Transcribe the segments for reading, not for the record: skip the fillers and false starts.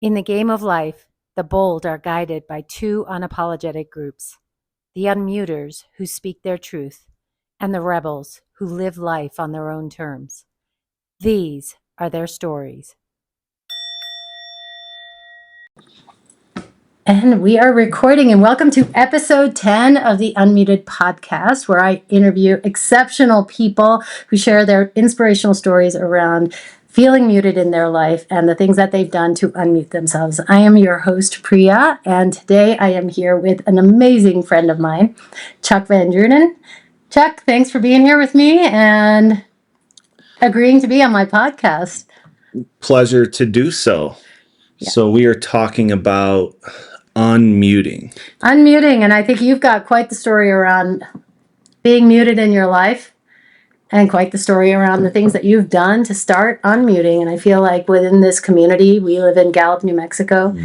In the game of life, the bold are guided by two unapologetic groups: the unmuters who speak their truth, and the rebels who live life on their own terms. These are their stories. And we are recording, and welcome to episode 10 of the Unmuted podcast, where I interview exceptional people who share their inspirational stories around feeling muted in their life and the things that they've done to unmute themselves. I am your host, Priya, and today I am here with an amazing friend of mine, Chuck Van Drunen. Chuck, thanks for being here with me and agreeing to be on my podcast. Pleasure to do so. Yeah. So we are talking about unmuting. Unmuting, and I think you've got quite the story around being muted in your life and quite the story around the things that you've done to start unmuting. And I feel like within this community, we live in Gallup, New Mexico,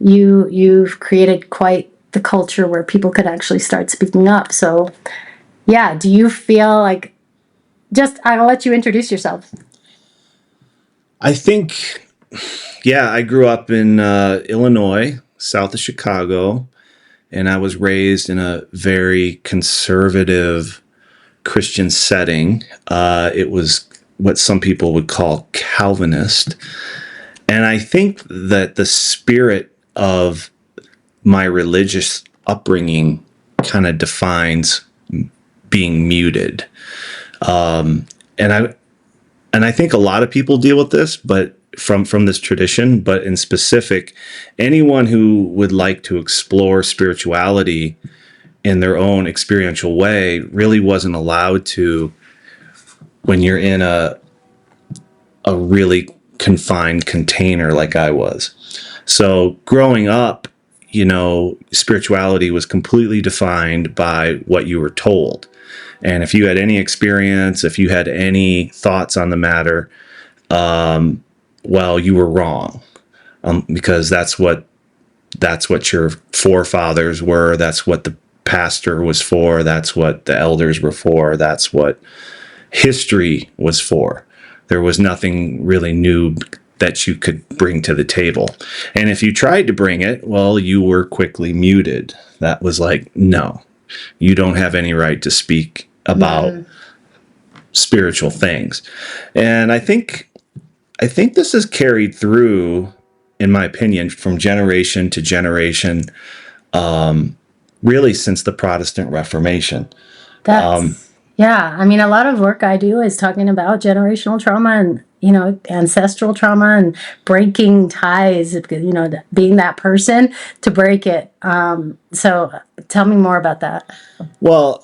you've created quite the culture where people could actually start speaking up. So yeah, do you feel like, I'll let you introduce yourself. I think, I grew up in Illinois, south of Chicago, and I was raised in a very conservative Christian setting. It was what some people would call Calvinist. And I think that the spirit of my religious upbringing kind of defines being muted. And I think a lot of people deal with this, but from this tradition, but in specific, anyone who would like to explore spirituality in their own experiential way really wasn't allowed to when you're in a really confined container like I was. So growing up, spirituality was completely defined by what you were told. And if you had any experience, if you had any thoughts on the matter, you were wrong, because that's what your forefathers were. That's what the pastor was for. That's what the elders were for. That's what history was for. There was nothing really new that you could bring to the table. And if you tried to bring it, you were quickly muted. That was like, no, you don't have any right to speak about spiritual things. And I think this is carried through, in my opinion, from generation to generation, really since the Protestant Reformation. A lot of work I do is talking about generational trauma and, ancestral trauma and breaking ties, being that person to break it. So tell me more about that. Well,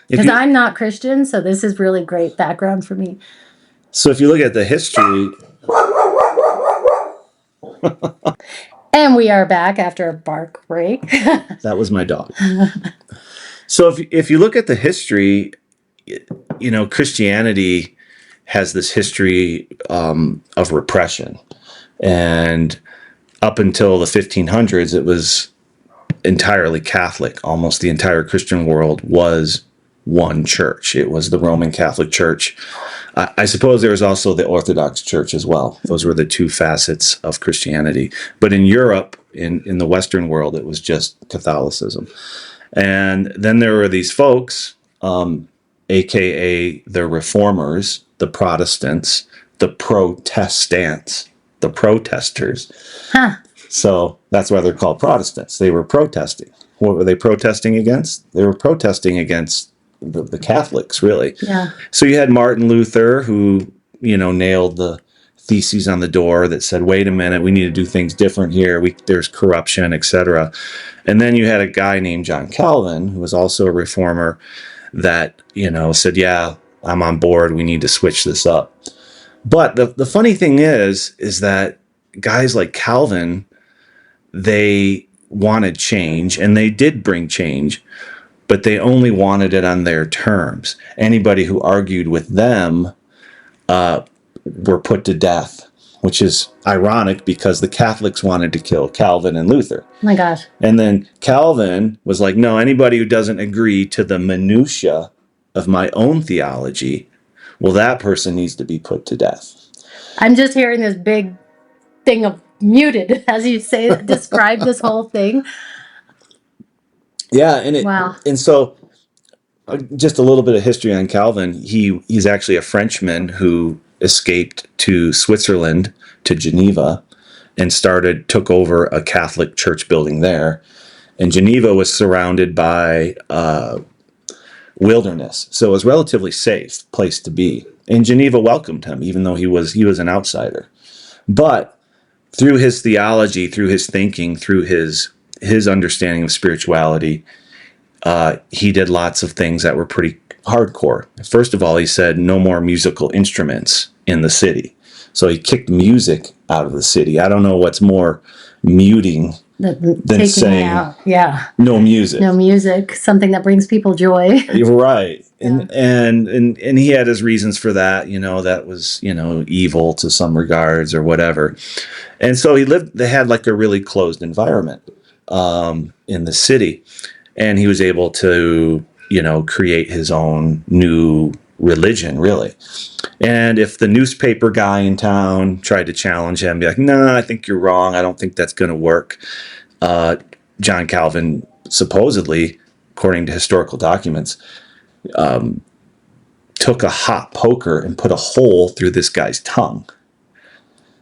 because I'm not Christian, so this is really great background for me. So if you look at the history... And we are back after a bark break. That was my dog. So if you look at the history, Christianity has this history of repression. And up until the 1500s, it was entirely Catholic. Almost the entire Christian world was one church. It was the Roman Catholic Church. I suppose there was also the Orthodox Church as well. Those were the two facets of Christianity. But in Europe, in the Western world, it was just Catholicism. And then there were these folks, aka the Reformers, the Protestants, the Protestants, the protesters. So that's why they're called Protestants. They were protesting. What were they protesting against? They were protesting against the Catholics, really. Yeah. So you had Martin Luther, who, nailed the theses on the door that said, wait a minute, we need to do things different here. There's corruption, etc. And then you had a guy named John Calvin, who was also a reformer, that, said, yeah, I'm on board. We need to switch this up. But the funny thing is that guys like Calvin, they wanted change, and they did bring change, but they only wanted it on their terms. Anybody who argued with them were put to death, which is ironic because the Catholics wanted to kill Calvin and Luther. Oh my gosh. And then Calvin was like, no, anybody who doesn't agree to the minutia of my own theology, that person needs to be put to death. I'm just hearing this big thing of muted, as you say, describe this whole thing. Yeah, and Wow. and so just a little bit of history on Calvin. He's actually a Frenchman who escaped to Switzerland, to Geneva, and took over a Catholic church building there. And Geneva was surrounded by wilderness, so it was a relatively safe place to be. And Geneva welcomed him, even though he was an outsider. But through his theology, through his thinking, through his understanding of spirituality, he did lots of things that were pretty hardcore. First of all, he said no more musical instruments in the city. So he kicked music out of the city. I don't know what's more muting than saying no music. No music, something that brings people joy. You're right. And he had his reasons for that, that was, evil to some regards or whatever. And so they had like a really closed environment in the city. And he was able to, create his own new religion, really. And if the newspaper guy in town tried to challenge him, be like, "No, I think you're wrong. I don't think that's going to work." John Calvin supposedly, according to historical documents, took a hot poker and put a hole through this guy's tongue.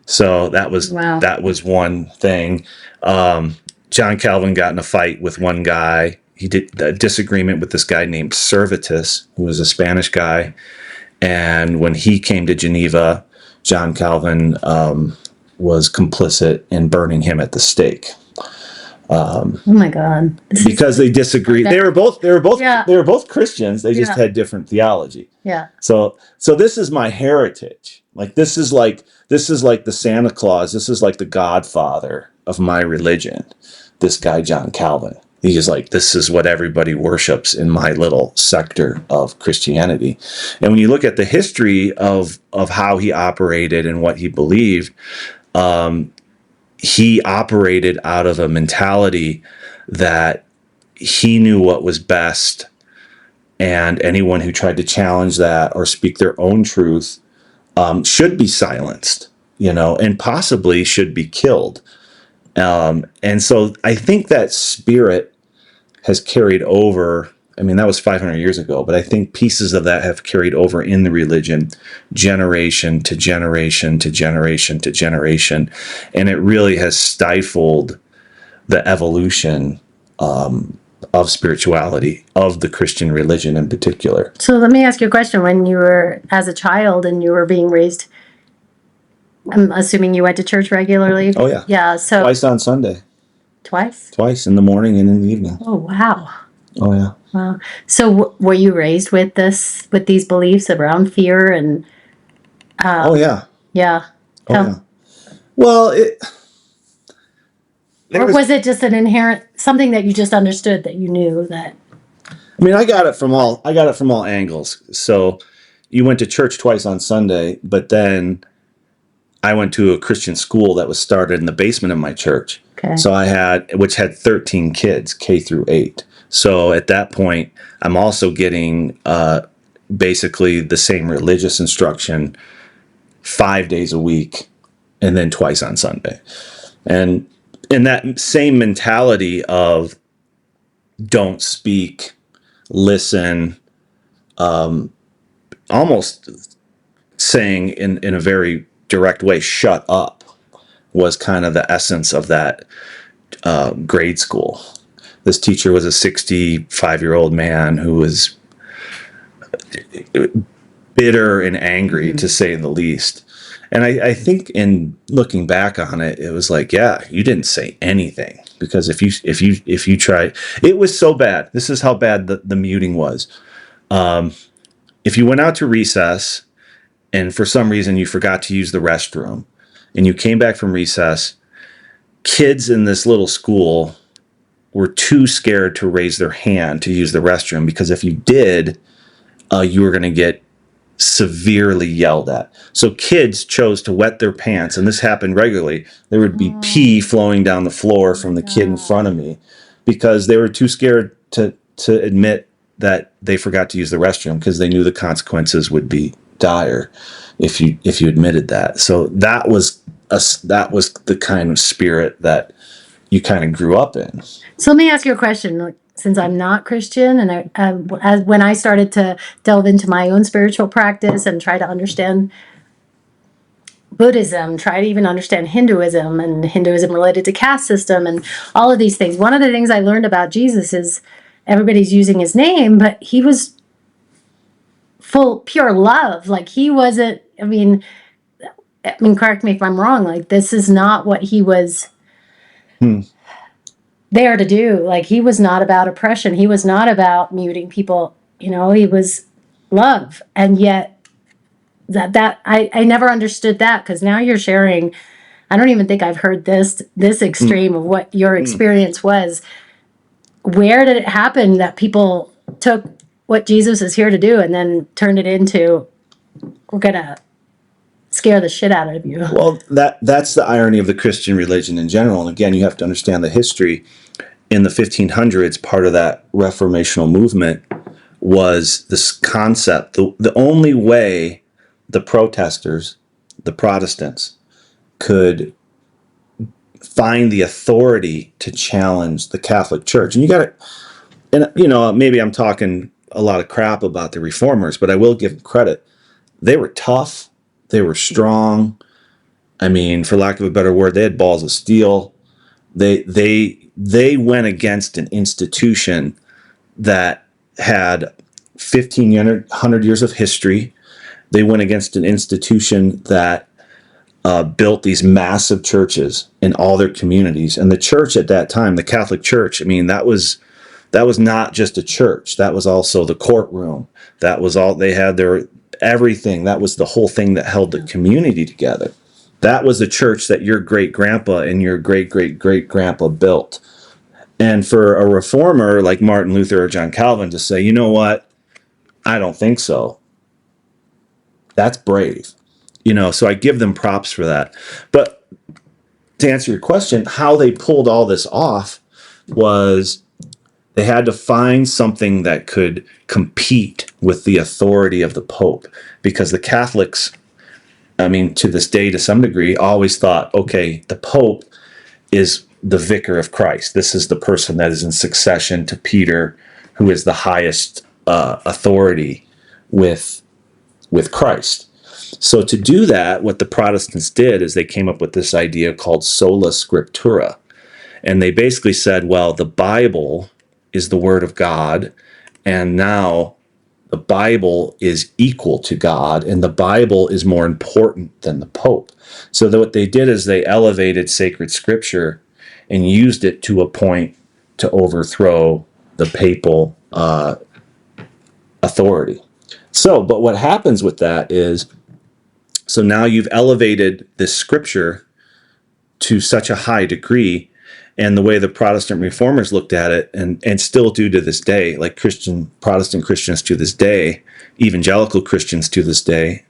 So that was one thing. John Calvin got in a fight with one guy. He did a disagreement with this guy named Servetus, who was a Spanish guy. And when he came to Geneva, John Calvin was complicit in burning him at the stake. Oh my God! Because they disagreed. They were both Christians. They just had different theology. Yeah. So this is my heritage. Like this is like the Santa Claus. This is like the godfather of my religion. This guy John Calvin. He's like, this is what everybody worships in my little sector of Christianity. And when you look at the history of how he operated and what he believed, he operated out of a mentality that he knew what was best, and anyone who tried to challenge that or speak their own truth should be silenced, and possibly should be killed. And so I think that spirit has carried over. I mean, that was 500 years ago, but I think pieces of that have carried over in the religion, generation to generation to generation to generation. And it really has stifled the evolution of spirituality, of the Christian religion in particular. So let me ask you a question. When you were as a child and you were being raised, I'm assuming you went to church regularly? Oh, yeah. Yeah. So Twice on Sunday. Twice? Twice, in the morning and in the evening. Oh, wow. Oh, yeah. Wow. So were you raised with these beliefs around fear and? Oh, yeah. Yeah. Oh, yeah. Well, or was it just an inherent something that you just understood, that you knew that? I mean, I got it from all angles. So you went to church twice on Sunday, but then I went to a Christian school that was started in the basement of my church. Okay. So which had 13 kids, K through 8. So at that point, I'm also getting basically the same religious instruction 5 days a week, and then twice on Sunday. And in that same mentality of don't speak, listen, almost saying in a very direct way, shut up, was kind of the essence of that grade school. This teacher was a 65-year-old man who was bitter and angry, to say the least. And I think in looking back on it, it was like, yeah, you didn't say anything, because if you tried, it was so bad. This is how bad the muting was. If you went out to recess and for some reason you forgot to use the restroom and you came back from recess, kids in this little school were too scared to raise their hand to use the restroom, because if you did, you were going to get severely yelled at. So kids chose to wet their pants, and this happened regularly. There would be pee flowing down the floor from the kid in front of me, because they were too scared to admit that they forgot to use the restroom, because they knew the consequences would be dire if you admitted that. So that was that was the kind of spirit that you kind of grew up in. So let me ask you a question. Like, since I'm not Christian, and when I started to delve into my own spiritual practice and try to understand Buddhism, try to even understand Hinduism, and Hinduism related to caste system and all of these things. One of the things I learned about Jesus is everybody's using his name, but he was pure love. Like he wasn't, correct me if I'm wrong, like this is not what he was there to do. Like he was not about oppression. He was not about muting people. He was love. And yet that I never understood that, because now you're sharing. I don't even think I've heard this extreme of what your experience was. Where did it happen that people took what Jesus is here to do and then turned it into, we're gonna scare the shit out of you? Well, that's the irony of the Christian religion in general. And again, you have to understand the history. In the 1500s, part of that reformational movement was this concept. The only way the protesters, the Protestants, could find the authority to challenge the Catholic Church. And you got to, and maybe I'm talking a lot of crap about the reformers, but I will give them credit. They were tough. They were strong. I mean, for lack of a better word, they had balls of steel. They went against an institution that had 1,500 years of history. They went against an institution that built these massive churches in all their communities. And the church at that time, the Catholic Church, that was not just a church. That was also the courtroom. That was all they had. Their everything. That was the whole thing that held the community together. That was the church that your great grandpa and your great great great grandpa built. And for a reformer like Martin Luther or John Calvin to say, you know what, I don't think so, that's brave. So I give them props for that. But to answer your question, how they pulled all this off was they had to find something that could compete with the authority of the Pope, because the Catholics, to this day, to some degree, always thought, okay, the Pope is the vicar of Christ. This is the person that is in succession to Peter, who is the highest authority with Christ. So to do that, what the Protestants did is they came up with this idea called sola scriptura. And they basically said, well, the Bible is the word of God, and now the Bible is equal to God, and the Bible is more important than the Pope. So what they did is they elevated sacred scripture and used it to a point to overthrow the papal authority. But what happens with that is, so now you've elevated this scripture to such a high degree, and the way the Protestant reformers looked at it, and still do to this day, like Protestant Christians to this day, evangelical Christians to this day,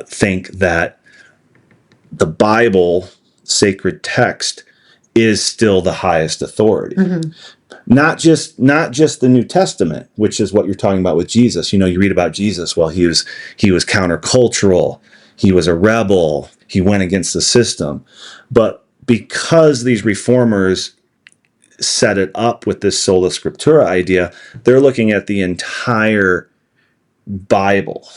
think that the Bible, sacred text, is still the highest authority. Mm-hmm. Not just the New Testament, which is what you're talking about with Jesus. You read about Jesus. Well, he was countercultural. He was a rebel. He went against the system. But because these reformers set it up with this sola scriptura idea, they're looking at the entire Bible,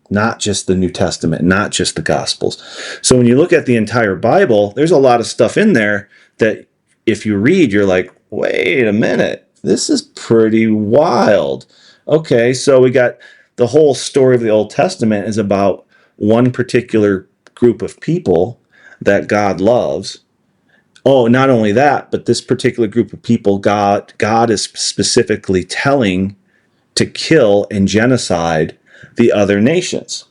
not just the New Testament, not just the Gospels. So when you look at the entire Bible, there's a lot of stuff in there that if you read, you're like, wait a minute, this is pretty wild. Okay, so we got the whole story of the Old Testament is about one particular group of people that God loves. Oh, not only that, but this particular group of people, God is specifically telling to kill and genocide the other nations.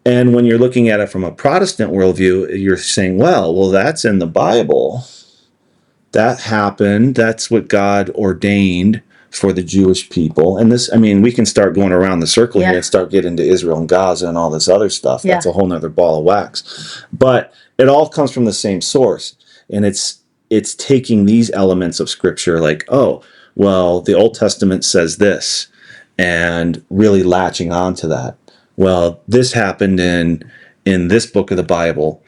And when you're looking at it from a Protestant worldview, you're saying, well, that's in the Bible. That happened. That's what God ordained for the Jewish people. And this, we can start going around the circle here and start getting into Israel and Gaza and all this other stuff. That's a whole nother ball of wax. But it all comes from the same source. And it's taking these elements of scripture like, oh, well, the Old Testament says this, and really latching on to that. Well, this happened in in this book of the Bible,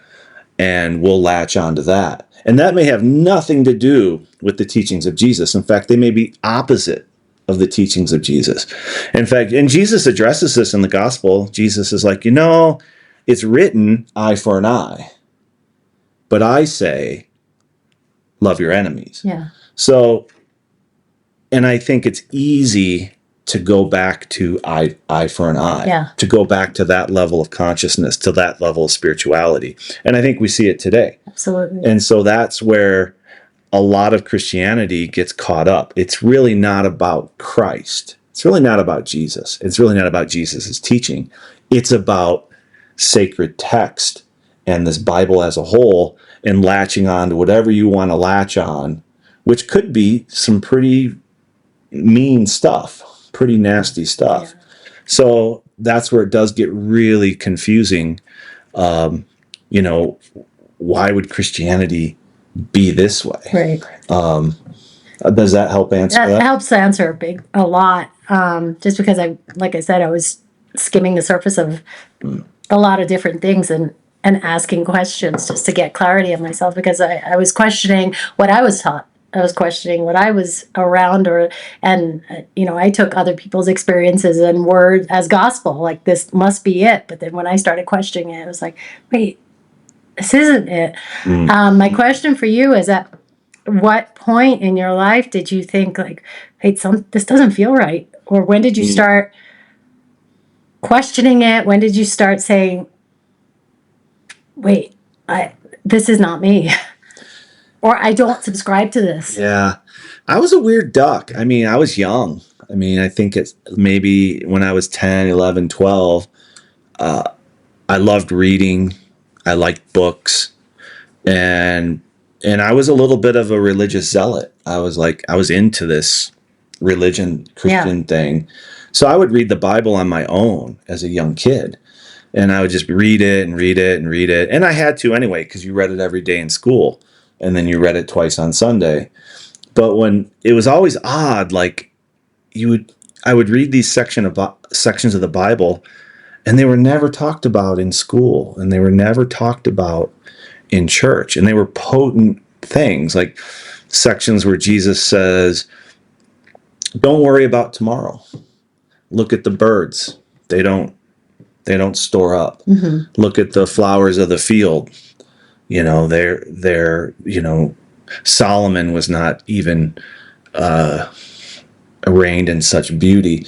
and we'll latch onto that. And that may have nothing to do with the teachings of Jesus. In fact, they may be opposite of the teachings of Jesus. In fact, and Jesus addresses this in the gospel. Jesus is like, it's written eye for an eye, but I say, love your enemies. Yeah. So, and I think it's easy to go back to eye for an eye, to go back to that level of consciousness, to that level of spirituality. And I think we see it today. Absolutely. And so that's where a lot of Christianity gets caught up. It's really not about Christ. It's really not about Jesus. It's really not about Jesus' teaching. It's about sacred text and this Bible as a whole, and latching on to whatever you want to latch on, which could be some pretty mean stuff. Pretty nasty stuff. Yeah. So that's where it does get really confusing. Why would Christianity be this way? Right. Does that help answer that? That helps answer a lot. Just because like I said, I was skimming the surface of a lot of different things and asking questions just to get clarity of myself, because I was questioning what I was taught. I was questioning what I was around, I took other people's experiences and words as gospel, like this must be it. But then when I started questioning it, I was like, wait, this isn't it. My question for you is, at what point in your life did you think like, hey, this doesn't feel right? Or when did you start questioning it? When did you start saying, wait, this is not me? Or I don't subscribe to this. Yeah. I was a weird duck. I mean, I was young. I mean, I think it's maybe when I was 10, 11, 12, I loved reading. I liked books. And I was a little bit of a religious zealot. I was into this Christian thing. So I would read the Bible on my own as a young kid. And I would just read it and read it and read it. And I had to anyway, because you read it every day in school. And then you read it twice on Sunday. But when it was always odd, like I would read these sections of the Bible, and they were never talked about in school, and they were never talked about in church. And they were potent things, like sections where Jesus says, don't worry about tomorrow. Look at the birds. They don't store up. Mm-hmm. Look at the flowers of the field. Solomon was not even arraigned in such beauty.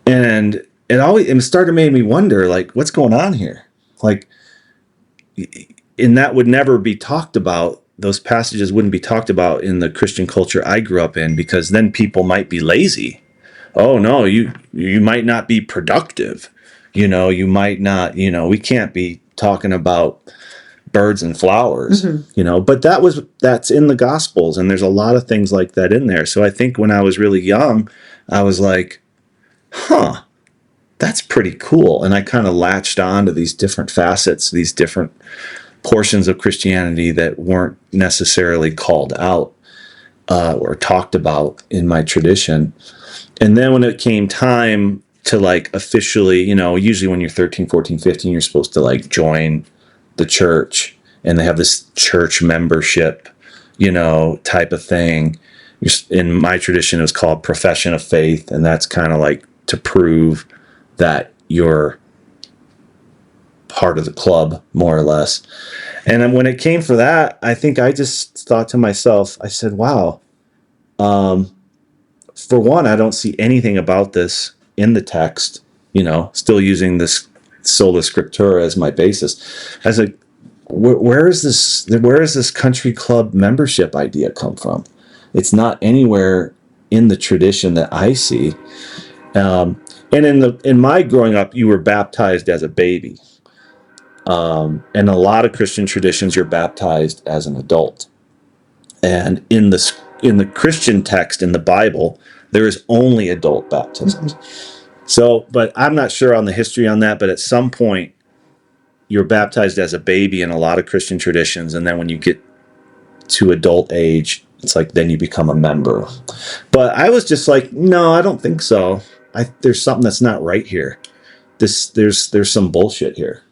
And it started to make me wonder, like, what's going on here? Like, and that would never be talked about. Those passages wouldn't be talked about in the Christian culture I grew up in, because then people might be lazy. Oh no, you might not be productive. You might not, we can't be talking about birds and flowers, but that's in the Gospels, and there's a lot of things like that in there. So I think when I was really young, I was like, that's pretty cool. And I kind of latched on to these different facets, these different portions of Christianity that weren't necessarily called out or talked about in my tradition. And then when it came time to like officially, usually when you're 13, 14, 15, you're supposed to like join the church, and they have this church membership, type of thing. In my tradition, it was called profession of faith. And that's kind of like to prove that you're part of the club, more or less. And then when it came for that, I think I just thought to myself, I said, wow, for one, I don't see anything about this in the text, still using this sola scriptura as my basis. I was like, where is this country club membership idea come from? It's not anywhere in the tradition that I see. And in my growing up, you were baptized as a baby. And a lot of Christian traditions, you're baptized as an adult. And in the Christian text in the Bible, there is only adult baptisms. So, but I'm not sure on the history on that, but at some point you're baptized as a baby in a lot of Christian traditions. And then when you get to adult age, it's like, then you become a member. But I was just like, no, I don't think so. There's something that's not right here. There's some bullshit here.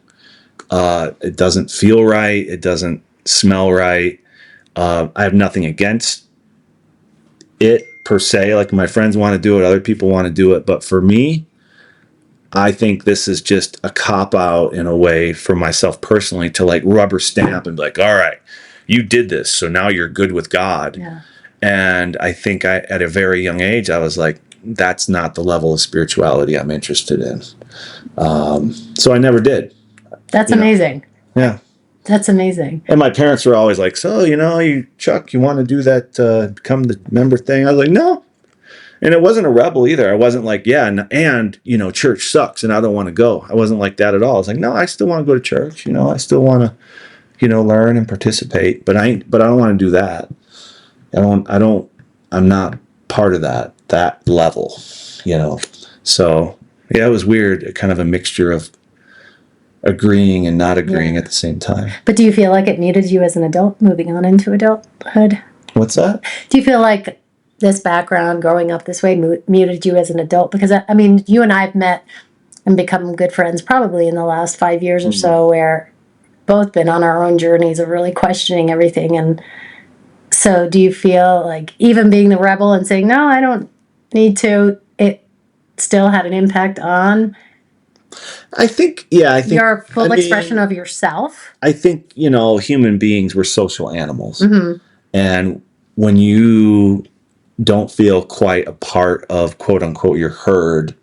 It doesn't feel right. It doesn't smell right. I have nothing against it per se. Like my friends want to do it, other people want to do it. But for me, I think this is just a cop out in a way for myself personally to like rubber stamp and be like, all right, you did this, so now you're good with God. Yeah. And I think at a very young age, I was like, that's not the level of spirituality I'm interested in. So I never did. That's amazing. Yeah. That's amazing. And my parents were always like, so, Chuck, you want to do that, become the member thing? I was like, no. And it wasn't a rebel either. I wasn't like, yeah, and church sucks and I don't want to go. I wasn't like that at all. I was like, no, I still want to go to church. I still want to, learn and participate, but I don't want to do that. I'm not part of that level, So yeah, it was weird. Kind of a mixture of agreeing and not agreeing at the same time. But do you feel like it muted you as an adult, moving on into adulthood? What's that? Do you feel like this background, growing up this way, muted you as an adult? Because, you and I have met and become good friends probably in the last 5 years or so, where both been on our own journeys of really questioning everything. And so do you feel like even being the rebel and saying, no, I don't need to, it still had an impact on I think your full expression of yourself? I think, human beings were social animals. Mm-hmm. And when you don't feel quite a part of, quote unquote, your herd,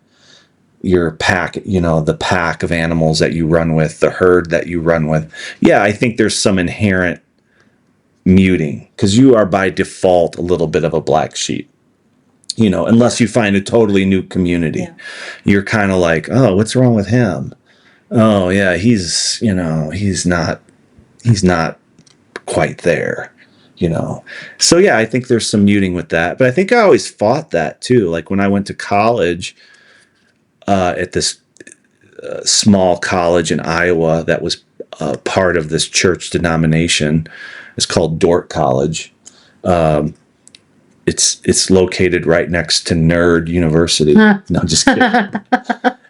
your pack, the pack of animals that you run with, the herd that you run with. Yeah, I think there's some inherent muting because you are by default a little bit of a black sheep. Unless you find a totally new community, you're kind of like, oh, what's wrong with him? Oh yeah, he's not quite there, So yeah, I think there's some muting with that, but I think I always fought that too. Like when I went to college, at this small college in Iowa that was part of this church denomination. It's called Dordt College. It's located right next to Nerd University. No, I'm just kidding.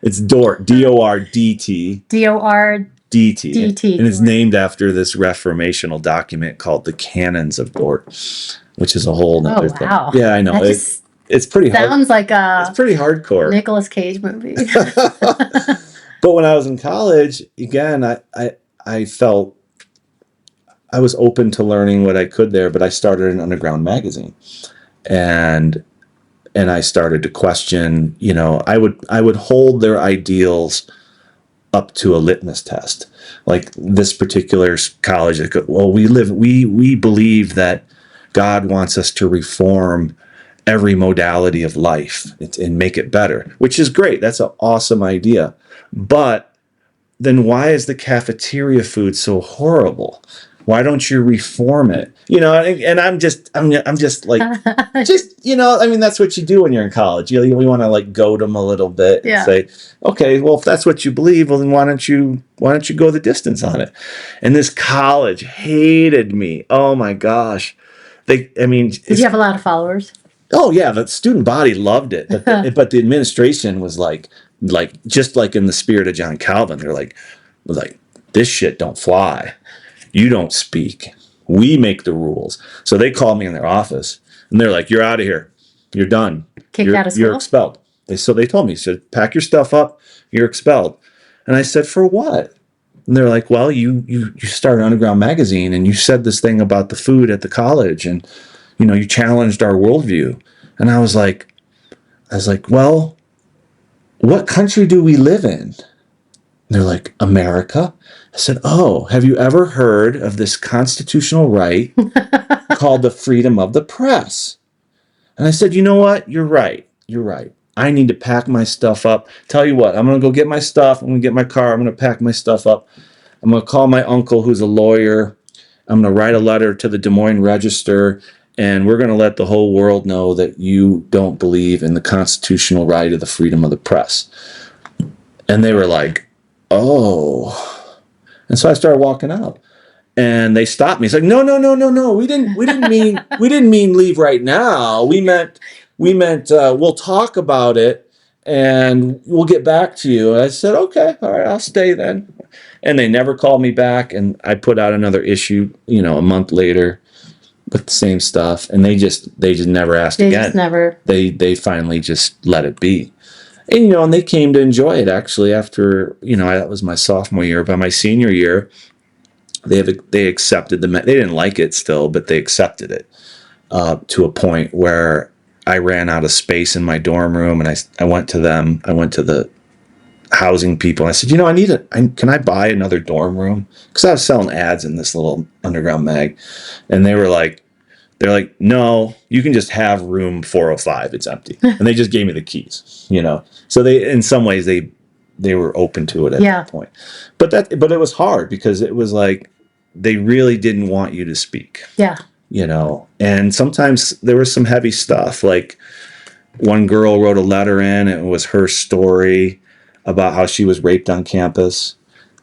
It's Dordt, D-O-R-D-T. D-O-R-D-T. And it's named after this reformational document called the Canons of Dordt, which is a whole other thing. Yeah, I know. It's pretty hard. Sounds like it's pretty hardcore. Nicolas Cage movie. But when I was in college, again, I felt I was open to learning what I could there, but I started an underground magazine. And I started to question, I would hold their ideals up to a litmus test. Like this particular college, we believe that God wants us to reform every modality of life and make it better, which is great. That's an awesome idea. But then why is the cafeteria food so horrible? Why don't you reform it? And I'm just like, that's what you do when you're in college. You want to like goad them a little bit and say, okay, well, if that's what you believe, well, then why don't you go the distance on it? And this college hated me. Oh my gosh. Did you have a lot of followers? Oh yeah, the student body loved it, but the administration was like just like in the spirit of John Calvin, they're like this shit don't fly. You don't speak. We make the rules. So they called me in their office and they're like, "You're out of here. You're done. Kicked out of school? You're expelled." They told me, said, "Pack your stuff up. You're expelled." And I said, "For what?" And they're like, "Well, you started an underground magazine and you said this thing about the food at the college and you challenged our worldview." And I was like, "Well, what country do we live in?" And they're like, "America." I said, "Oh, have you ever heard of this constitutional right called the freedom of the press?" And I said, "You know what? You're right. I need to pack my stuff up. Tell you what, I'm going to go get my stuff. I'm going to get my car. I'm going to pack my stuff up. I'm going to call my uncle who's a lawyer. I'm going to write a letter to the Des Moines Register, and we're going to let the whole world know that you don't believe in the constitutional right of the freedom of the press." And they were like, "Oh." And so I started walking out, and they stopped me. It's like, no. We didn't mean leave right now. We meant we'll talk about it and we'll get back to you. And I said, "Okay, all right, I'll stay then." And they never called me back. And I put out another issue, a month later with the same stuff. And they just never asked They again. just never. They finally just let it be. And, and they came to enjoy it actually after, that was my sophomore year. By my senior year, they accepted they didn't like it still, but they accepted it to a point where I ran out of space in my dorm room, and I went to them. I went to the housing people, and I said, can I buy another dorm room? Because I was selling ads in this little underground mag, and they're like, no, you can just have room 405. It's empty, and they just gave me the keys. So they, in some ways, they were open to it at that point. But it was hard because it was like they really didn't want you to speak. Yeah. And sometimes there was some heavy stuff. Like one girl wrote a letter in, it was her story about how she was raped on campus.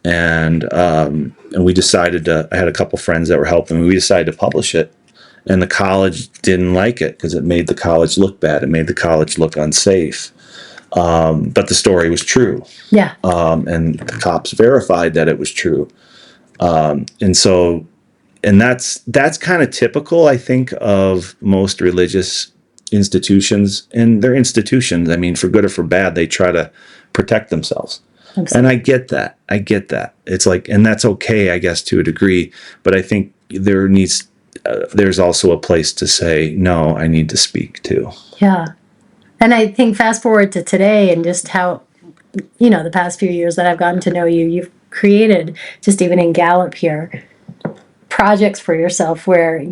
And we decided I had a couple friends that were helping me. We decided to publish it. And the college didn't like it because it made the college look bad. It made the college look unsafe. But the story was true. Yeah. And the cops verified that it was true. And that's kind of typical, I think, of most religious institutions. And they're institutions. I mean, for good or for bad, they try to protect themselves. And I get that. It's like, and that's okay, I guess, to a degree. But I think there's also a place to say, no, I need to speak too. Yeah. And I think fast forward to today and just how, the past few years that I've gotten to know you, you've created, just even in Gallup here, projects for yourself where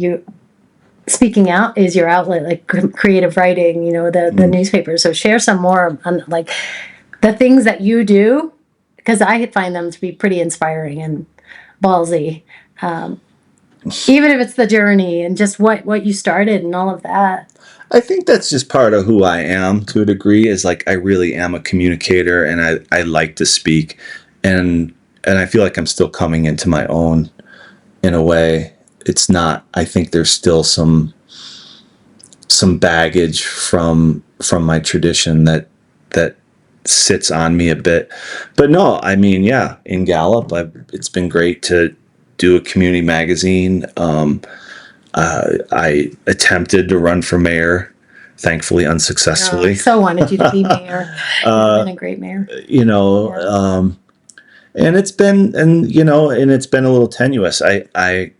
speaking out is your outlet, like creative writing, the newspaper. So share some more on like the things that you do, because I find them to be pretty inspiring and ballsy. Even if it's the journey and just what you started and all of that. I think that's just part of who I am to a degree, is like I really am a communicator, and I like to speak, and I feel like I'm still coming into my own in a way. It's not, I think there's still some baggage from my tradition that sits on me a bit. But no, I mean, yeah, in Gallup, it's been great to do a community magazine. I attempted to run for mayor, thankfully unsuccessfully. So wanted you to be mayor. You've been a great mayor. And it's been, and it's been a little tenuous. I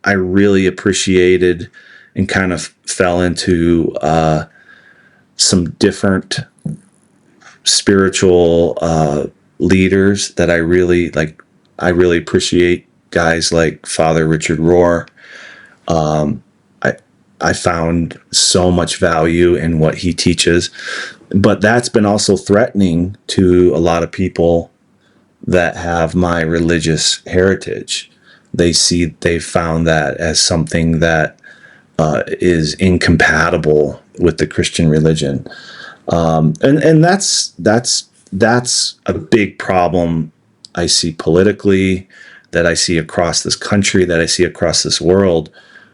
really appreciated and kind of fell into some different spiritual leaders that I really like. I really appreciate guys like Father Richard Rohr. I found so much value in what he teaches, but that's been also threatening to a lot of people that have my religious heritage. They found that as something that is incompatible with the Christian religion. And that's a big problem I see politically, that I see across this country, that I see across this world,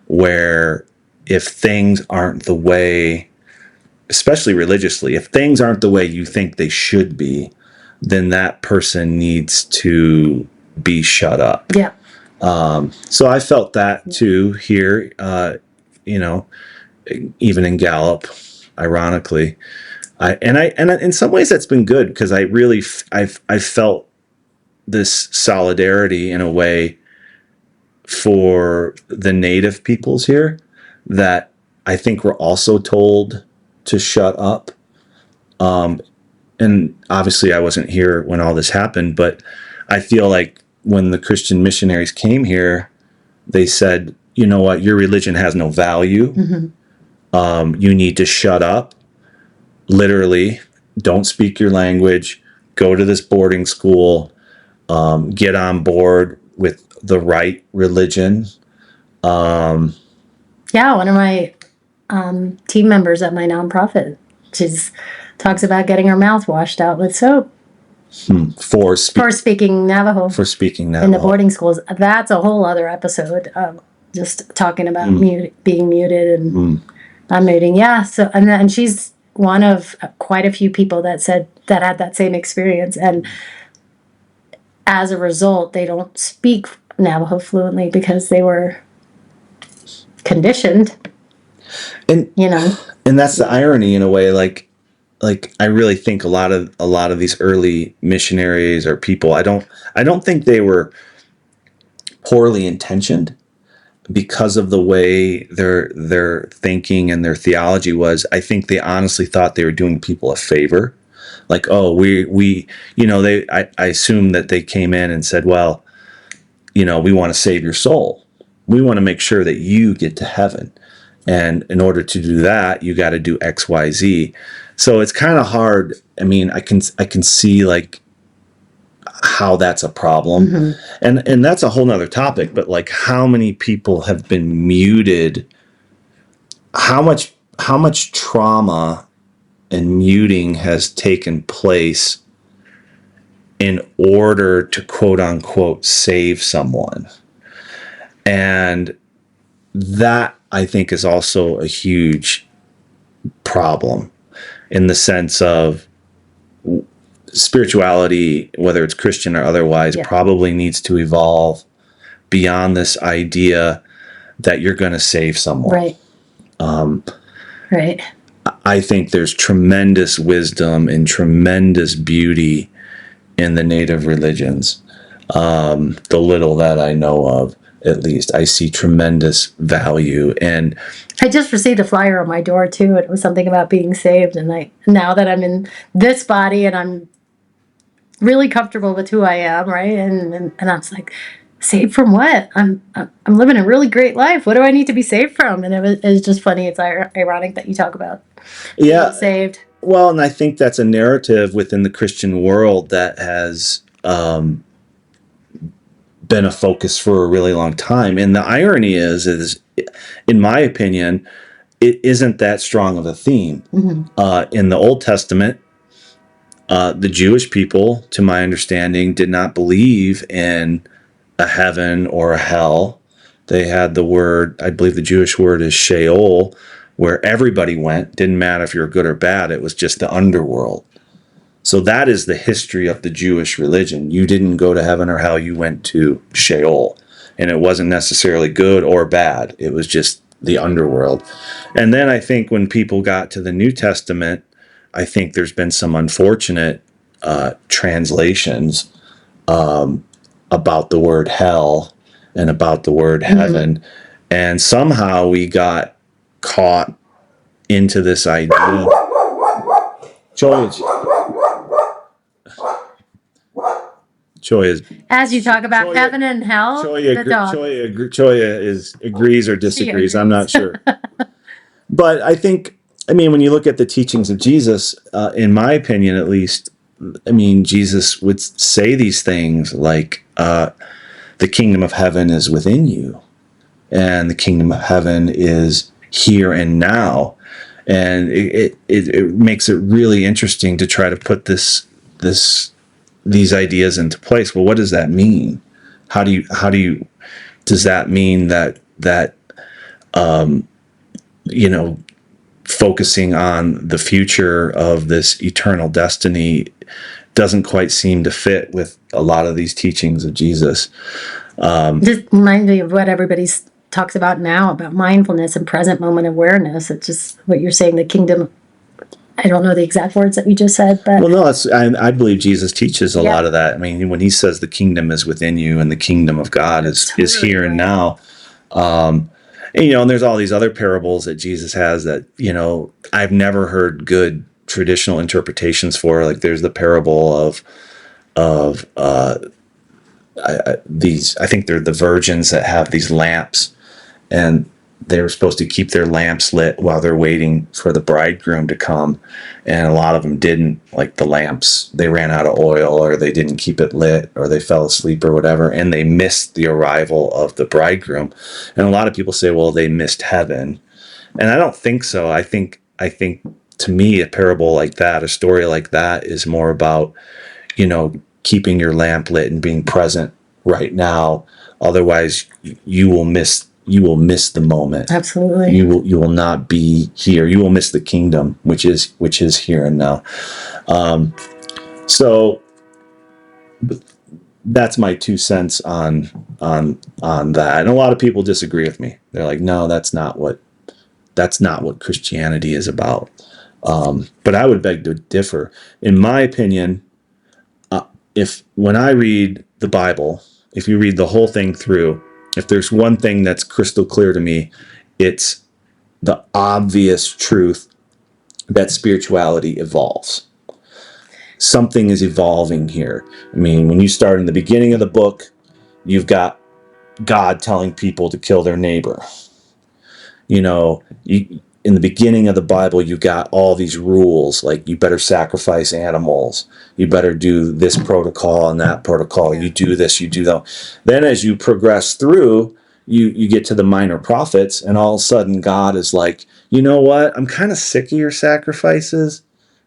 where if things aren't the way, especially religiously, if things aren't the way you think they should be, then that person needs to be shut up. Yeah. So I felt that too here, even in Gallup, ironically. And in some ways that's been good, because I felt this solidarity in a way for the native peoples here that I think were also told to shut up. And obviously I wasn't here when all this happened, but I feel like when the Christian missionaries came here, they said, you know what, your religion has no value. Mm-hmm. You need to shut up. Literally, don't speak your language, go to this boarding school, get on board with the right religion. One of my team members at my nonprofit, talks about getting her mouth washed out with soap. For speaking Navajo. For speaking Navajo. In the boarding schools. That's a whole other episode. Just talking about being muted and unmuting. Yeah. So, and she's one of quite a few people that had that same experience. And as a result, they don't speak Navajo fluently because they were conditioned, And and that's the irony in a way. Like I really think a lot of these early missionaries or people, I don't think they were poorly intentioned because of the way their thinking and their theology was. I think they honestly thought they were doing people a favor. Like, oh, we I assume that they came in and said, well, we want to save your soul. We want to make sure that you get to heaven. And in order to do that, you got to do X, Y, Z. So it's kind of hard. I mean, I can see like how that's a problem, and that's a whole nother topic. But like, how many people have been muted? How much trauma and muting has taken place in order to quote unquote save someone? And that, I think, is also a huge problem in the sense of spirituality, whether it's Christian or otherwise, probably needs to evolve beyond this idea that you're going to save someone. Right. Right. I think there's tremendous wisdom and tremendous beauty in the native religions. The little that I know of, at least, I see tremendous value. And I just received a flyer on my door too. It was something about being saved, and now that I'm in this body and I'm really comfortable with who I am, right? And I was like, saved from what? I'm living a really great life. What do I need to be saved from? And it was just funny. It's ironic that you talk about being saved. Well, and I think that's a narrative within the Christian world that has been a focus for a really long time. And the irony is, in my opinion, it isn't that strong of a theme. In the Old Testament, the Jewish people, to my understanding, did not believe in a heaven or a hell. They had the word, I believe the Jewish word is Sheol, where everybody went. Didn't matter if you were good or bad. It was just the underworld. So that is the history of the Jewish religion. You didn't go to heaven or hell, you went to Sheol. And it wasn't necessarily good or bad. It was just the underworld. And then I think when people got to the New Testament, I think there's been some unfortunate translations about the word hell and about the word heaven. And somehow we got caught into this idea. Choya is, as you talk about heaven and hell, Choya agrees or disagrees. I'm not sure. But I think, when you look at the teachings of Jesus, in my opinion, at least, Jesus would say these things like, the kingdom of heaven is within you, and the kingdom of heaven is here and now. And it makes it really interesting to try to put these ideas into place. Well, what does that mean? Does that mean that focusing on the future of this eternal destiny doesn't quite seem to fit with a lot of these teachings of Jesus. Just remind me of what everybody talks about now, about mindfulness and present moment awareness. It's just what you're saying, the kingdom. I don't know the exact words that you just said, but well, no, I believe Jesus teaches a lot of that. When he says the kingdom is within you and the kingdom of God is here and now. And there's all these other parables that Jesus has that, I've never heard good traditional interpretations for. Like there's the parable of these, I think they're the virgins that have these lamps, and they were supposed to keep their lamps lit while they're waiting for the bridegroom to come. And a lot of them didn't, like the lamps, they ran out of oil, or they didn't keep it lit, or they fell asleep or whatever, and they missed the arrival of the bridegroom. And a lot of people say, well, they missed heaven. And I don't think so. I think to me, a parable like that, a story like that, is more about, keeping your lamp lit and being present right now. Otherwise, you will miss the moment. Absolutely. You will not be here. You will miss the kingdom, which is here and now. So that's my 2 cents on that. And a lot of people disagree with me. They're like, no, that's not what Christianity is about. But I would beg to differ. In my opinion, if when I read the Bible, if you read the whole thing through, if there's one thing that's crystal clear to me, it's the obvious truth that spirituality evolves. Something is evolving here. I mean, when you start in the beginning of the book, you've got God telling people to kill their neighbor. You know, in the beginning of the Bible, you got all these rules, like you better sacrifice animals, you better do this protocol and that protocol, you do this, you do that. Then as you progress through, you get to the minor prophets, and all of a sudden God is like, you know what, I'm kind of sick of your sacrifices.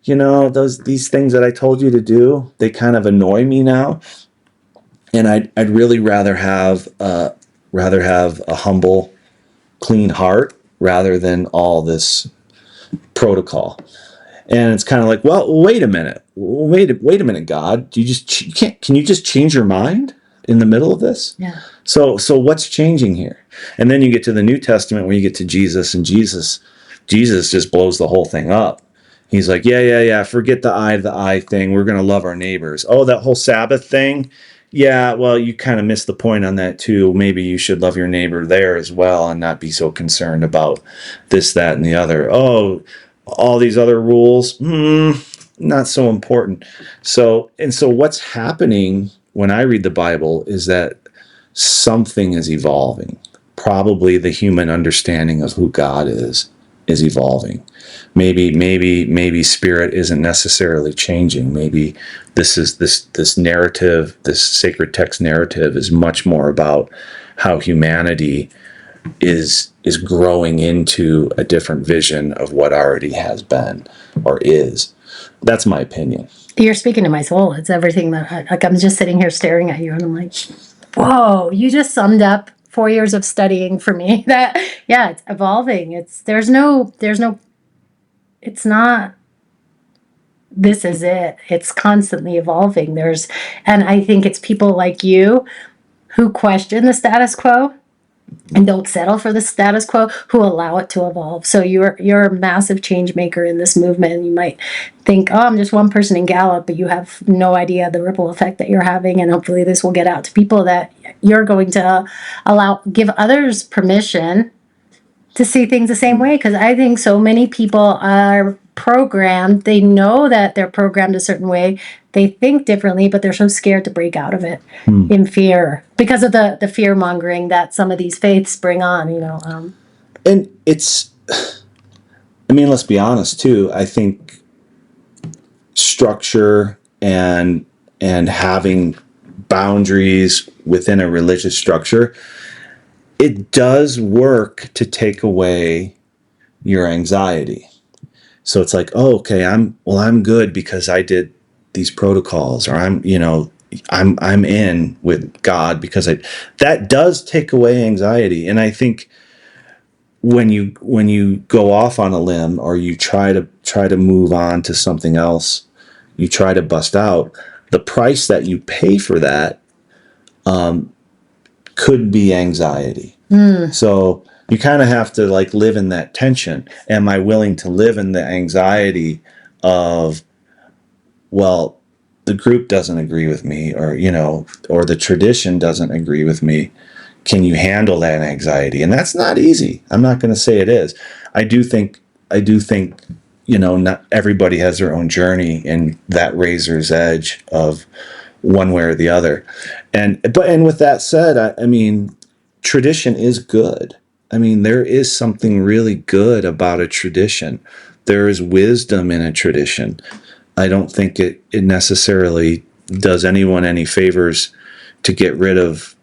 You know, these things that I told you to do, they kind of annoy me now. And I'd really rather have a humble, clean heart rather than all this protocol. And it's kind of like, well, wait a minute, God, can you just change your mind in the middle of this? Yeah. So what's changing here? And then you get to the New Testament where you get to Jesus, and Jesus just blows the whole thing up. He's like, yeah, forget the eye to the eye thing. We're going to love our neighbors. Oh, that whole Sabbath thing. Yeah, well, you kind of missed the point on that too. Maybe you should love your neighbor there as well and not be so concerned about this, that, and the other. Oh, all these other rules, not so important. So what's happening when I read the Bible is that something is evolving. Probably the human understanding of who God is evolving. Maybe spirit isn't necessarily changing. Maybe this narrative, this sacred text narrative, is much more about how humanity is growing into a different vision of what already has been or is. That's my opinion. You're speaking to my soul. It's everything that I'm just sitting here staring at you, and I'm like, whoa, you just summed up 4 years of studying for me. That, yeah, it's evolving. There's no, it's not, this is it. It's constantly evolving. And I think it's people like you who question the status quo and don't settle for the status quo, who allow it to evolve. So you're a massive change maker in this movement. You might think, oh, I'm just one person in Gallup, but you have no idea the ripple effect that you're having. And hopefully this will get out to people that you're going to give others permission to see things the same way. Because I think so many people are programmed. They know that they're programmed a certain way. They think differently, but they're so scared to break out of it in fear because of the fear mongering that some of these faiths bring on, And it's, I mean, let's be honest too. I think structure and having boundaries within a religious structure, it does work to take away your anxiety. So it's like, oh, okay, I'm good because I did these protocols, or I'm in with God because that does take away anxiety. And I think when you go off on a limb, or you try to move on to something else, you try to bust out, the price that you pay for that could be anxiety. So you kind of have to live in that tension. Am I willing to live in the anxiety of, well, the group doesn't agree with me, or the tradition doesn't agree with me? Can you handle that anxiety? And that's not easy. I'm not going to say it is. I do think not everybody has their own journey in that razor's edge of one way or the other. And with that said, I mean, tradition is good. I mean, there is something really good about a tradition. There is wisdom in a tradition. I don't think it necessarily does anyone any favors to get rid of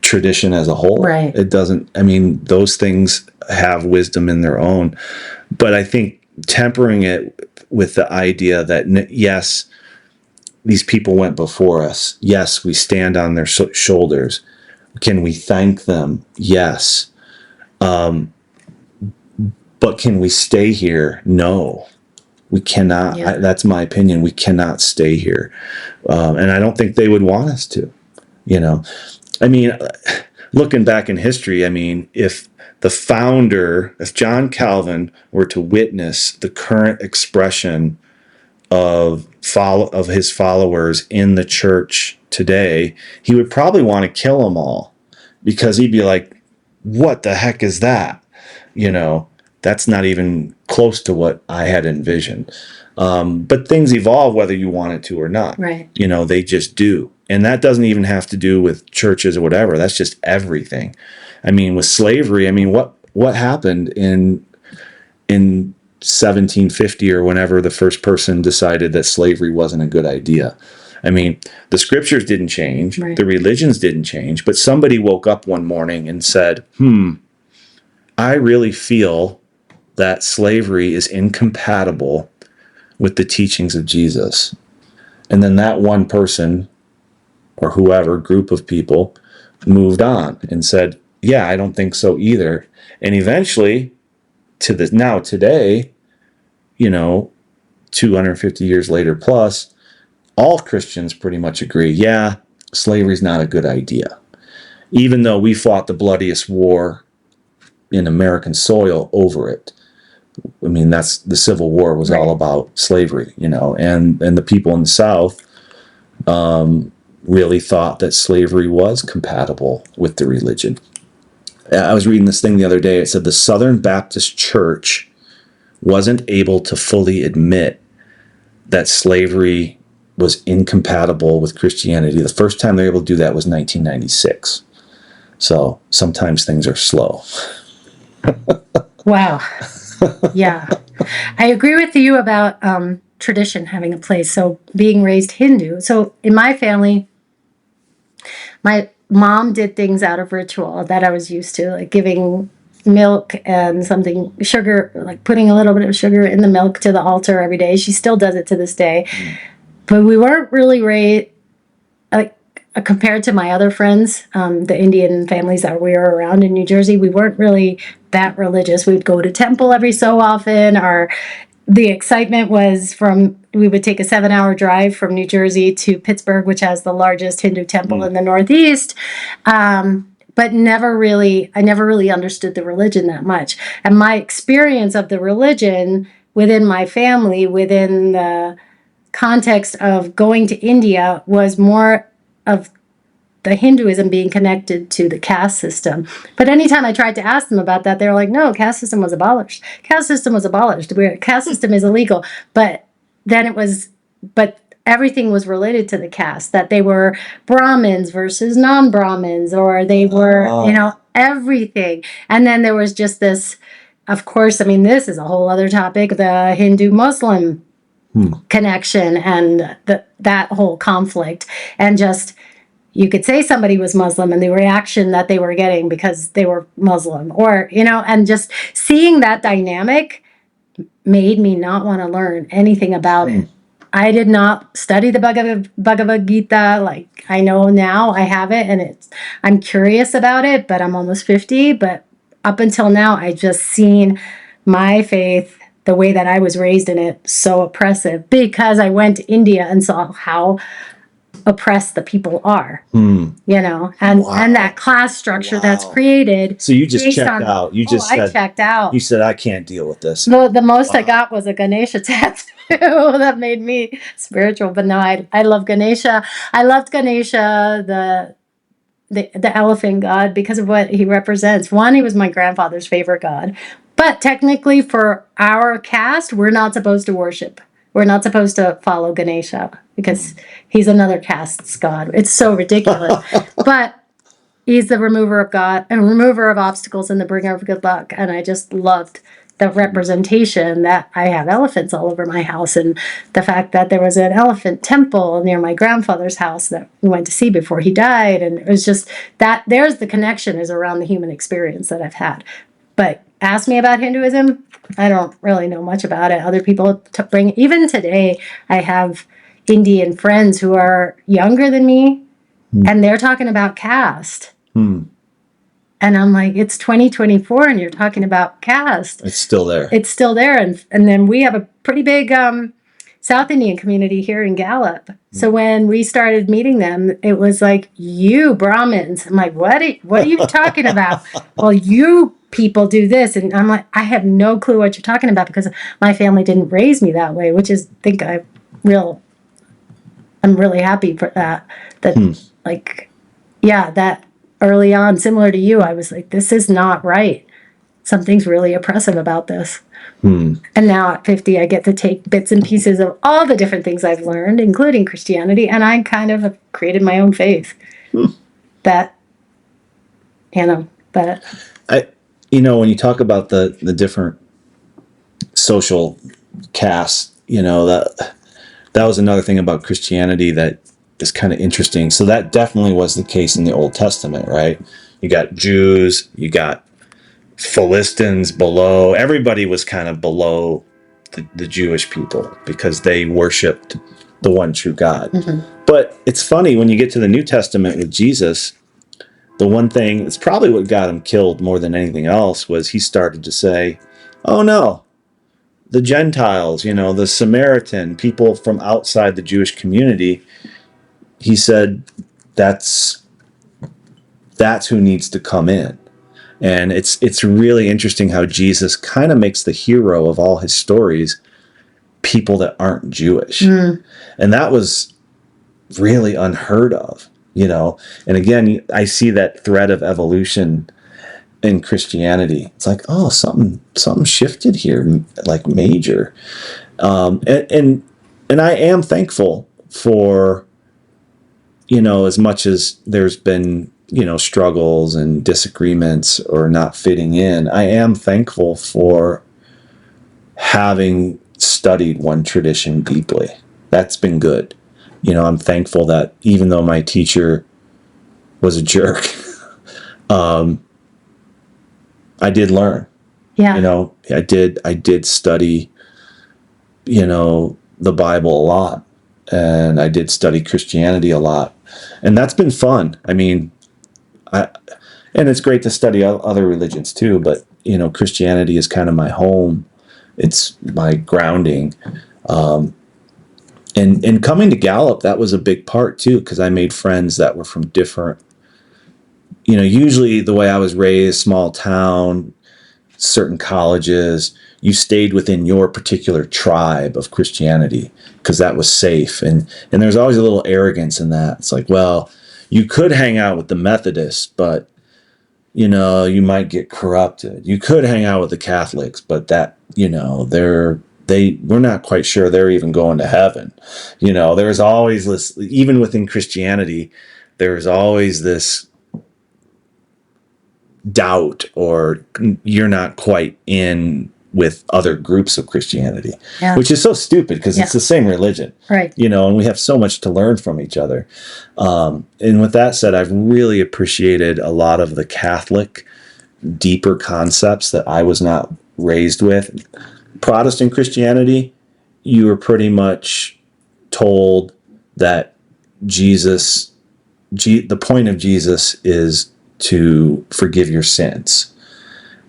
tradition as a whole. Right. It doesn't. I mean, those things have wisdom in their own. But I think tempering it with the idea that, yes, these people went before us. Yes, we stand on their shoulders. Can we thank them? Yes. But can we stay here? No. We cannot, that's my opinion. We cannot stay here. And I don't think they would want us to, I mean, looking back in history, I mean, if John Calvin were to witness the current expression of his followers in the church today, he would probably want to kill them all, because he'd be like, what the heck is that? That's not even close to what I had envisioned. But things evolve whether you want it to or not. Right. They just do. And that doesn't even have to do with churches or whatever. That's just everything. I mean, with slavery, I mean, what happened in 1750 or whenever the first person decided that slavery wasn't a good idea? I mean, the scriptures didn't change, right. The religions didn't change, but somebody woke up one morning and said, I really feel that slavery is incompatible with the teachings of Jesus. And then that one person, or whoever, group of people, moved on and said, yeah, I don't think so either. And eventually, today, 250 years later plus, all Christians pretty much agree, yeah, slavery's not a good idea. Even though we fought the bloodiest war in American soil over it. I mean, the Civil War was all about slavery, and the people in the South really thought that slavery was compatible with the religion. I was reading this thing the other day. It said the Southern Baptist Church wasn't able to fully admit that slavery was incompatible with Christianity. The first time they were able to do that was 1996. So sometimes things are slow. Wow. Yeah. I agree with you about tradition having a place. So being raised Hindu. So in my family, my mom did things out of ritual that I was used to, like giving milk and sugar, like putting a little bit of sugar in the milk to the altar every day. She still does it to this day. But we weren't really raised, compared to my other friends, the Indian families that we were around in New Jersey, we weren't really that religious. We'd go to temple every so often. The excitement was we would take a 7-hour drive from New Jersey to Pittsburgh, which has the largest Hindu temple in the Northeast. But I never really understood the religion that much. And my experience of the religion within my family, within the context of going to India, was more of the Hinduism being connected to the caste system. But anytime I tried to ask them about that, they were like, no, caste system was abolished. Caste system was abolished. Caste system is illegal. But everything was related to the caste, that they were Brahmins versus non-Brahmins, or they were, everything. And then there was just this, of course, I mean, this is a whole other topic, the Hindu-Muslim connection and that whole conflict. And just, you could say somebody was Muslim and the reaction that they were getting because they were Muslim, or, and just seeing that dynamic made me not want to learn anything about it. I did not study the Bhagavad Gita. Like, I know now I have it and I'm curious about it, but I'm almost 50. But up until now, I just seen my faith, the way that I was raised in it, so oppressive, because I went to India and saw how oppressed the people are, and that class structure that's created. So you just checked out. You just said, I checked out. You said, I can't deal with this. The most I got was a Ganesha tattoo that made me spiritual. But no, I love Ganesha. I loved Ganesha, the elephant god, because of what he represents. One, he was my grandfather's favorite god. But technically, for our caste, we're not supposed to worship. We're not supposed to follow Ganesha because he's another caste's god. It's so ridiculous. But he's the remover of God and remover of obstacles and the bringer of good luck. And I just loved the representation that I have elephants all over my house, and the fact that there was an elephant temple near my grandfather's house that we went to see before he died. And it was just that there's the connection is around the human experience that I've had. But ask me about Hinduism, I don't really know much about it. Other people bring, even today, I have Indian friends who are younger than me, and they're talking about caste. And I'm like, it's 2024 and you're talking about caste. It's still there. It's still there. And then we have a pretty big South Indian community here in Gallup. So when we started meeting them, it was like, you Brahmins. I'm like, what are you talking about? Well, you people do this. And I'm like, I have no clue what you're talking about because my family didn't raise me that way, which is, I'm really happy for that. Like, yeah, that early on, similar to you, I was like, this is not right. Something's really oppressive about this. And now at 50, I get to take bits and pieces of all the different things I've learned, including Christianity, and I kind of have created my own faith. That, when you talk about the different social castes, that was another thing about Christianity that is kind of interesting. So that definitely was the case in the Old Testament, right? You got Jews, you got Philistines below. Everybody was kind of below the Jewish people because they worshipped the one true God. But it's funny when you get to the New Testament with Jesus, the one thing that's probably what got him killed more than anything else was he started to say, oh no, the Gentiles, the Samaritan, people from outside the Jewish community, he said, that's who needs to come in. And it's really interesting how Jesus kind of makes the hero of all his stories people that aren't Jewish. And that was really unheard of, And again, I see that thread of evolution in Christianity. It's like, oh, something shifted here, like major. And I am thankful for, as much as there's been struggles and disagreements or not fitting in, I am thankful for having studied one tradition deeply. That's been good. I'm thankful that even though my teacher was a jerk, I did learn. Yeah. I did study, the Bible a lot, and I did study Christianity a lot, and that's been fun. I mean, and it's great to study other religions too, but Christianity is kind of my home. It's my grounding. And coming to Gallup, that was a big part too, because I made friends that were from different, usually the way I was raised, small town, certain colleges, you stayed within your particular tribe of Christianity because that was safe. And there's always a little arrogance in that. It's like, well, you could hang out with the Methodists, but you might get corrupted. You could hang out with the Catholics, but that, we're not quite sure they're even going to heaven. There's always this, even within Christianity, there's always this doubt or you're not quite in with other groups of Christianity, which is so stupid because it's the same religion, right? And we have so much to learn from each other. And with that said, I've really appreciated a lot of the Catholic deeper concepts that I was not raised with. Protestant Christianity, you were pretty much told that the point of Jesus is to forgive your sins.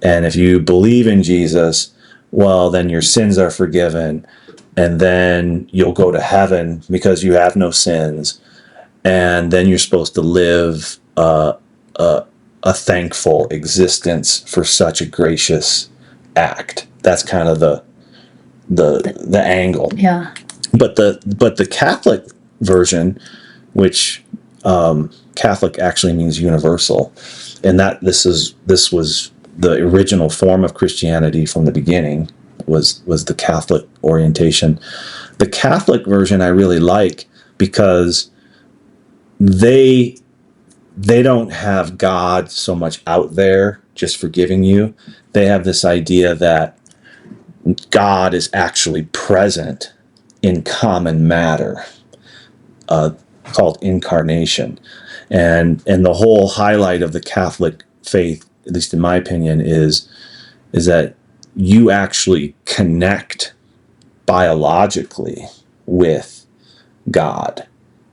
And if you believe in Jesus, well, then your sins are forgiven, and then you'll go to heaven because you have no sins, and then you're supposed to live a thankful existence for such a gracious act. That's kind of the angle. Yeah. But the Catholic version, which Catholic actually means universal, and that this was the original form of Christianity from the beginning, was the Catholic orientation. The Catholic version I really like because they don't have God so much out there just forgiving you. They have this idea that God is actually present in common matter, called incarnation. And the whole highlight of the Catholic faith, at least in my opinion, is that you actually connect biologically with God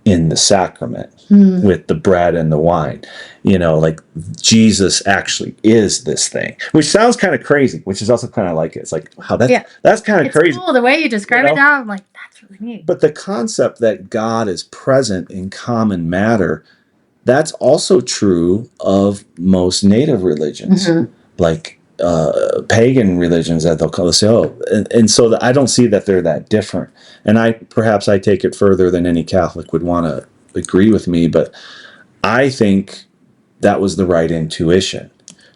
in the sacrament with the bread and the wine. Like Jesus actually is this thing, which sounds kind of crazy, which is also kind of like it. It's like, wow, that's kind of crazy. Cool. The way you describe it now, I'm like, that's really neat. But the concept that God is present in common matter, that's also true of most native religions, like pagan religions that they'll call us. And so I don't see that they're that different. And perhaps I take it further than any Catholic would want to agree with me, but I think that was the right intuition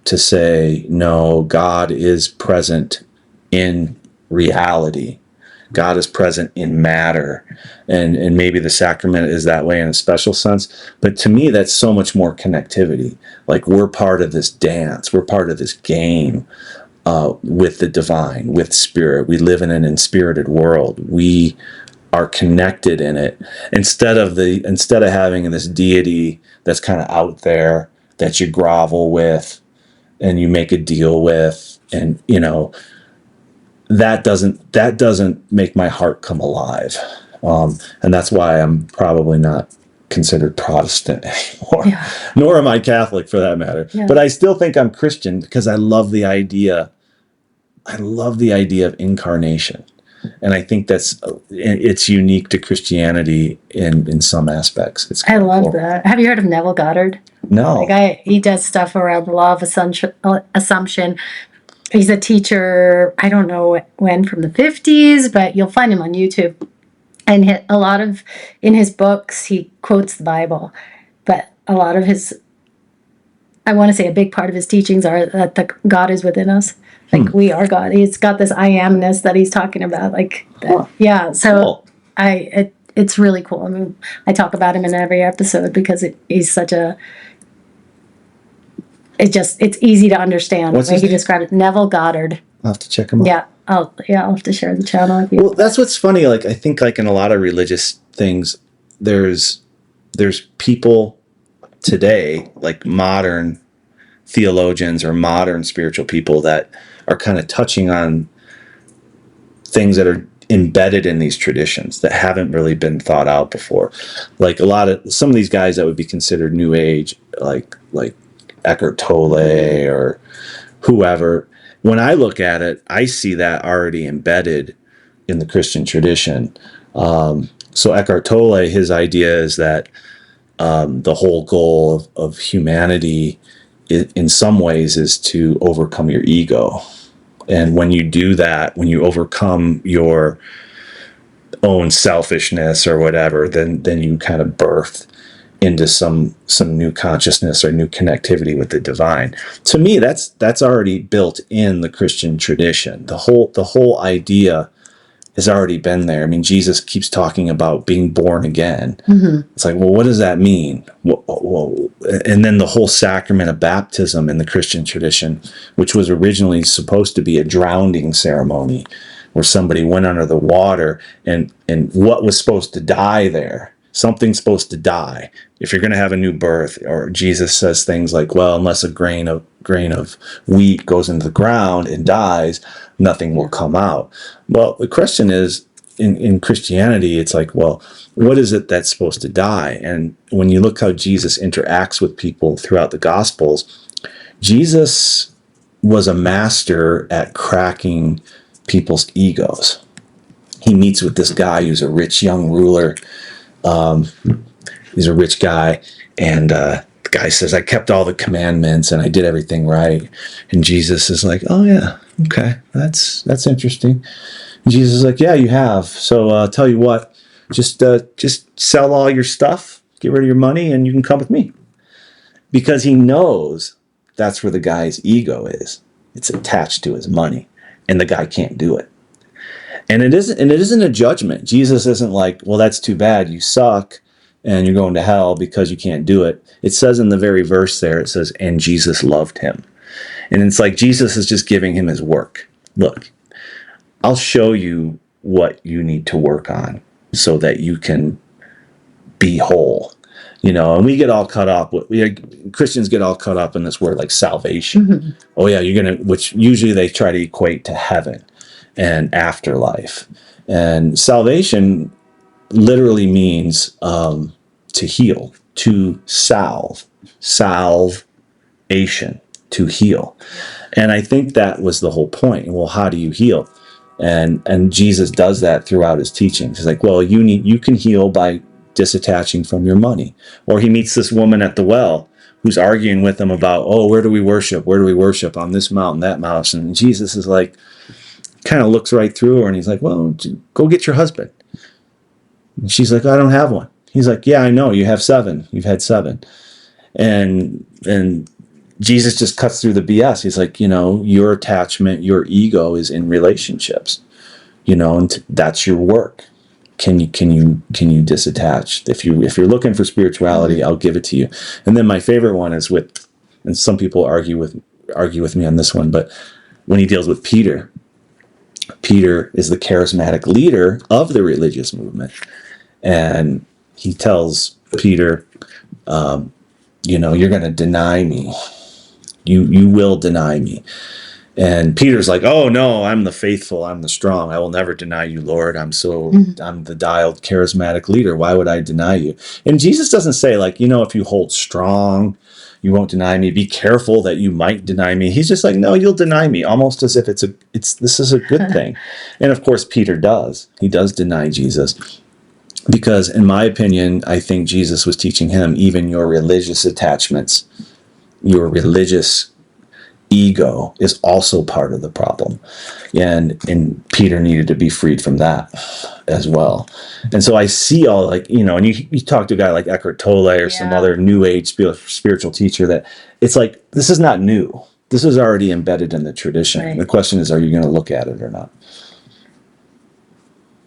to say, no, God is present in reality. God is present in matter. And maybe the sacrament is that way in a special sense. But to me, that's so much more connectivity. Like, we're part of this dance. We're part of this game with the divine, with spirit. We live in an inspirited world. We are connected in it. Instead of having this deity that's kind of out there that you grovel with and you make a deal with, and that doesn't make my heart come alive. And that's why I'm probably not considered Protestant anymore, nor am I Catholic for that matter. Yeah. But I still think I'm Christian because I love the idea of incarnation. And I think it's unique to Christianity in some aspects. I love that. Have you heard of Neville Goddard? No. He does stuff around the law of assumption. He's a teacher, I don't know when, from the 50s, but you'll find him on YouTube. And in his books, he quotes the Bible. But a lot of I want to say a big part of his teachings are that God is within us. Like, we are God. He's got this I amness that he's talking about. Like, yeah. So cool. It's really cool. I mean, I talk about him in every episode because he's such a... It's easy to understand. What's the way he described it. Neville Goddard. I'll have to check him out. Yeah. I'll have to share the channel with you. Well, that's what's funny. Like, I think like in a lot of religious things, there's people today, like modern theologians or modern spiritual people, that are kind of touching on things that are embedded in these traditions that haven't really been thought out before. Like some of these guys that would be considered New Age, like Eckhart Tolle or whoever, when I look at it, I see that already embedded in the Christian tradition. So Eckhart Tolle, his idea is that the whole goal of humanity in some ways is to overcome your ego. And when you do that, when you overcome your own selfishness or whatever, then you kind of birth into some new consciousness or new connectivity with the divine. To me, that's already built in the Christian tradition. The whole idea has already been there. I mean, Jesus keeps talking about being born again. It's like, well, what does that mean? And then the whole sacrament of baptism in the Christian tradition, which was originally supposed to be a drowning ceremony where somebody went under the water, and what was supposed to die there? Something's supposed to die if you're going to have a new birth. Or Jesus says things like, well, unless a grain of wheat goes into the ground and dies, nothing will come out. Well, the question is, in Christianity, it's like, well, what is it that's supposed to die? And when you look how Jesus interacts with people throughout the Gospels, Jesus was a master at cracking people's egos. He meets with this guy who's a rich young ruler. He's a rich guy, and the guy says, I kept all the commandments and I did everything right. And Jesus is like, oh yeah, okay, that's interesting. And Jesus is like, yeah, you have. So I'll tell you what, just sell all your stuff, get rid of your money, and you can come with me. Because he knows that's where the guy's ego is. It's attached to his money, and the guy can't do it. And it isn't a judgment. Jesus isn't like, well, that's too bad, you suck, and you're going to hell because you can't do it. It says in the very verse there, it says, and Jesus loved him. And it's like Jesus is just giving him his work. Look, I'll show you what you need to work on so that you can be whole. And we get all caught up. Christians get all caught up in this word like salvation. Oh yeah, which usually they try to equate to heaven and afterlife. And salvation literally means to heal, to salvation, to heal. And I think that was the whole point. Well, how do you heal? And Jesus does that throughout his teachings. He's like, well, you can heal by disattaching from your money. Or he meets this woman at the well who's arguing with him about, oh, where do we worship? Where do we worship? On this mountain, that mountain. And Jesus is like, kind of looks right through her and he's like, well, go get your husband. And she's like, I don't have one. He's like, yeah, I know. You have 7. You've had 7. And Jesus just cuts through the BS. He's like, your attachment, your ego is in relationships, and that's your work. Can you disattach? If you're looking for spirituality, I'll give it to you. And then my favorite one is and some people argue with me on this one, but when he deals with Peter is the charismatic leader of the religious movement. And he tells Peter, you're going to deny me. You will deny me. And Peter's like, oh no, I'm the faithful, I'm the strong. I will never deny you, Lord. I'm the dialed charismatic leader. Why would I deny you? And Jesus doesn't say like, if you hold strong, you won't deny me. Be careful that you might deny me. He's just like, no, you'll deny me, almost as if this is a good thing. And of course, Peter does. He does deny Jesus. Because in my opinion, I think Jesus was teaching him, even your religious attachments, your religious ego is also part of the problem. And Peter needed to be freed from that as well. And so I see all and you talk to a guy like Eckhart Tolle or some other new age spiritual teacher that it's like, this is not new. This is already embedded in the tradition. Right. The question is, are you going to look at it or not?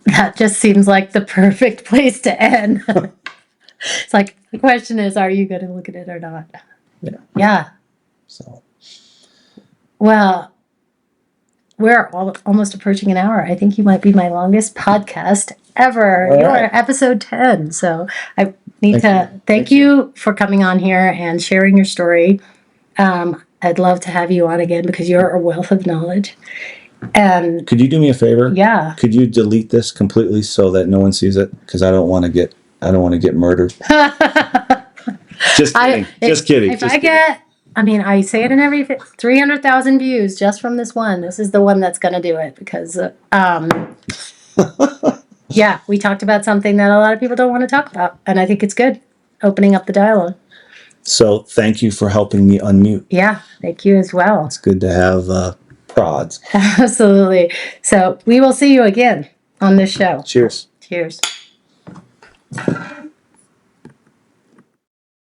That just seems like the perfect place to end. It's like, the question is, are you going to look at it or not? Yeah. So. Well, we're almost approaching an hour. I think you might be my longest podcast ever. All You're episode 10. So I need to thank you for coming on here and sharing your story. I'd love to have you on again because you're a wealth of knowledge. And could you do me a favor? Yeah. Could you delete this completely so that no one sees it? Because I don't want to get murdered. Just kidding. Just kidding. If I get, I say it in every 300,000 views just from this one. This is the one that's going to do it because, yeah, we talked about something that a lot of people don't want to talk about. And I think it's good opening up the dialogue. So thank you for helping me unmute. Yeah, thank you as well. It's good to have prods. Absolutely. So we will see you again on this show. Cheers. Cheers.